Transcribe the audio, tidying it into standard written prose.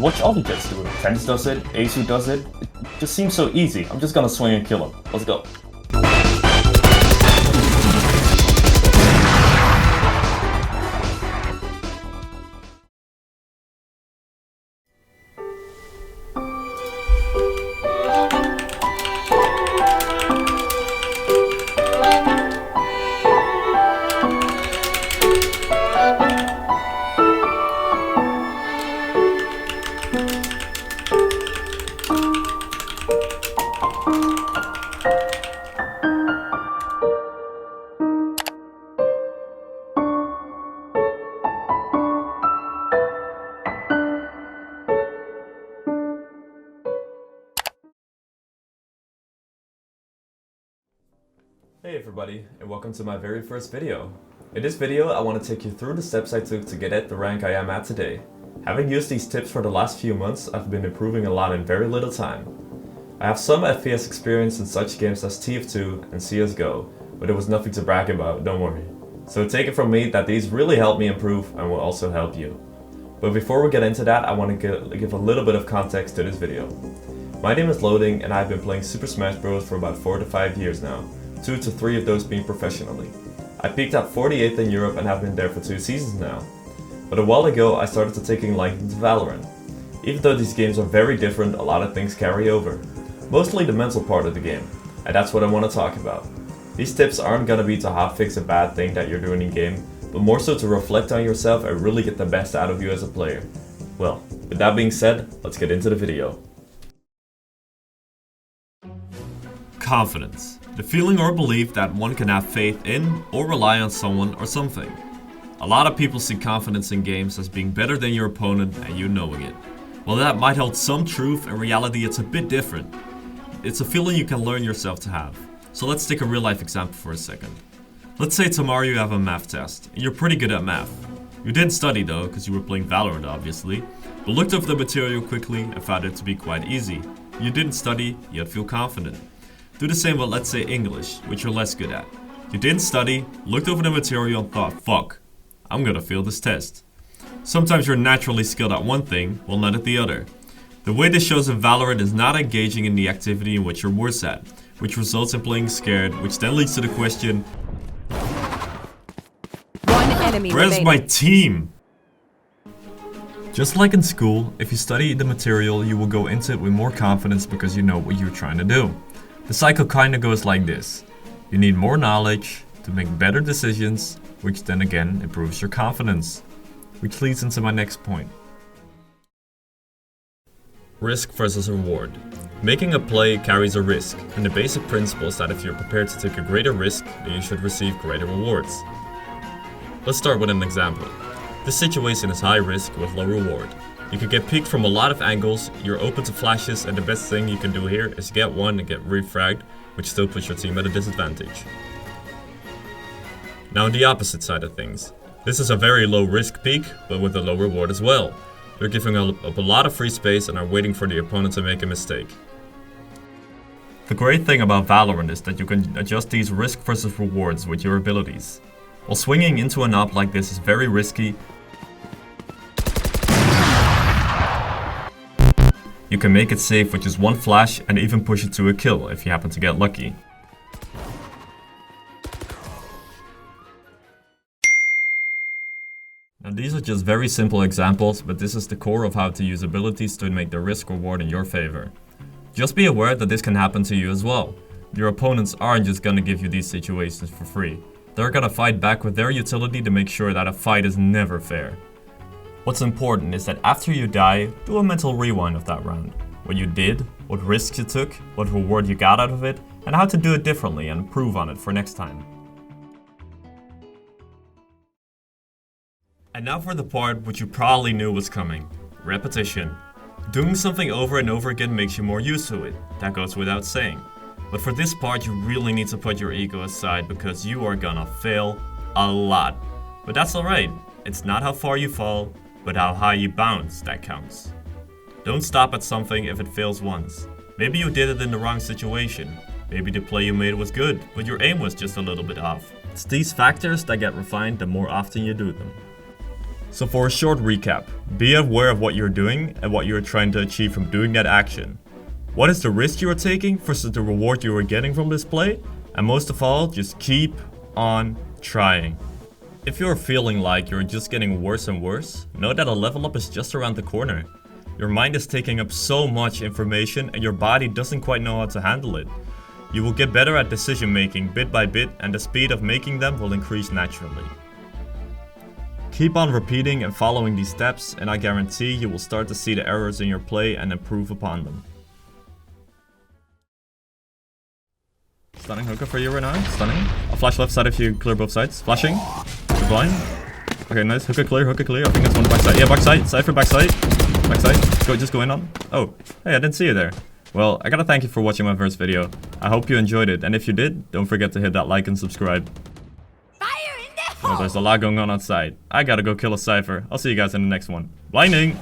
watch all the guys do it. Tense does it, Asu does it. It just seems so easy. I'm just gonna swing and kill him. Let's go. Hey everybody, and welcome to my very first video. In this video, I want to take you through the steps I took to get at the rank I am at today. Having used these tips for the last few months, I've been improving a lot in very little time. I have some FPS experience in such games as TF2 and CSGO, but it was nothing to brag about, don't worry. So take it from me that these really helped me improve and will also help you. But before we get into that, I want to give a little bit of context to this video. My name is Loading and I've been playing Super Smash Bros. For about 4 to 5 years now. 2 to 3 of those being professionally. I peaked at 48th in Europe and have been there for 2 seasons now. But a while ago I started to taking liking to Valorant. Even though these games are very different, a lot of things carry over. Mostly the mental part of the game, and that's what I want to talk about. These tips aren't gonna be to hotfix a bad thing that you're doing in game, but more so to reflect on yourself and really get the best out of you as a player. Well, with that being said, let's get into the video. Confidence. The feeling or belief that one can have faith in or rely on someone or something. A lot of people see confidence in games as being better than your opponent and you knowing it. While that might hold some truth, in reality it's a bit different. It's a feeling you can learn yourself to have. So let's take a real life example for a second. Let's say tomorrow you have a math test and you're pretty good at math. You didn't study though, because you were playing Valorant obviously, but looked over the material quickly and found it to be quite easy. You didn't study, yet feel confident. Do the same with, let's say, English, which you're less good at. You didn't study, looked over the material and thought, fuck, I'm gonna fail this test. Sometimes you're naturally skilled at one thing, while not at the other. The way this shows in Valorant is not engaging in the activity in which you're worse at, which results in playing scared, which then leads to the question, where's my team? Just like in school, if you study the material, you will go into it with more confidence because you know what you're trying to do. The cycle kinda goes like this. You need more knowledge to make better decisions, which then again improves your confidence. Which leads into my next point. Risk versus reward. Making a play carries a risk, and the basic principle is that if you're prepared to take a greater risk, then you should receive greater rewards. Let's start with an example. This situation is high risk with low reward. You can get peeked from a lot of angles, you're open to flashes, and the best thing you can do here is get one and get refragged, which still puts your team at a disadvantage. Now on the opposite side of things. This is a very low risk peek, but with a low reward as well. You're giving up a lot of free space and are waiting for the opponent to make a mistake. The great thing about Valorant is that you can adjust these risk versus rewards with your abilities. While swinging into an op like this is very risky, you can make it safe with just one flash and even push it to a kill if you happen to get lucky. Now these are just very simple examples, but this is the core of how to use abilities to make the risk reward in your favor. Just be aware that this can happen to you as well. Your opponents aren't just gonna give you these situations for free. They're gonna fight back with their utility to make sure that a fight is never fair. What's important is that after you die, do a mental rewind of that round. What you did, what risks you took, what reward you got out of it, and how to do it differently and improve on it for next time. And now for the part which you probably knew was coming. Repetition. Doing something over and over again makes you more used to it. That goes without saying. But for this part you really need to put your ego aside because you are gonna fail a lot. But that's alright. It's not how far you fall, but how high you bounce that counts. Don't stop at something if it fails once. Maybe you did it in the wrong situation. Maybe the play you made was good, but your aim was just a little bit off. It's these factors that get refined the more often you do them. So for a short recap, be aware of what you're doing and what you're trying to achieve from doing that action. What is the risk you are taking versus the reward you are getting from this play? And most of all, just keep on trying. If you're feeling like you're just getting worse and worse, know that a level up is just around the corner. Your mind is taking up so much information and your body doesn't quite know how to handle it. You will get better at decision making bit by bit, and the speed of making them will increase naturally. Keep on repeating and following these steps, and I guarantee you will start to see the errors in your play and improve upon them. Stunning hookah for you right now. Stunning. I'll flash left side if you clear both sides. Flashing. You're blind. Okay, nice. Hookah clear, hookah clear. I think that's one backside. Yeah, backside. Cypher backside. Backside. Just go in on. Oh, hey, I didn't see you there. Well, I gotta thank you for watching my first video. I hope you enjoyed it, and if you did, don't forget to hit that like and subscribe. Oh, there's a lot going on outside. I gotta go kill a Cypher. I'll see you guys in the next one. Blinding!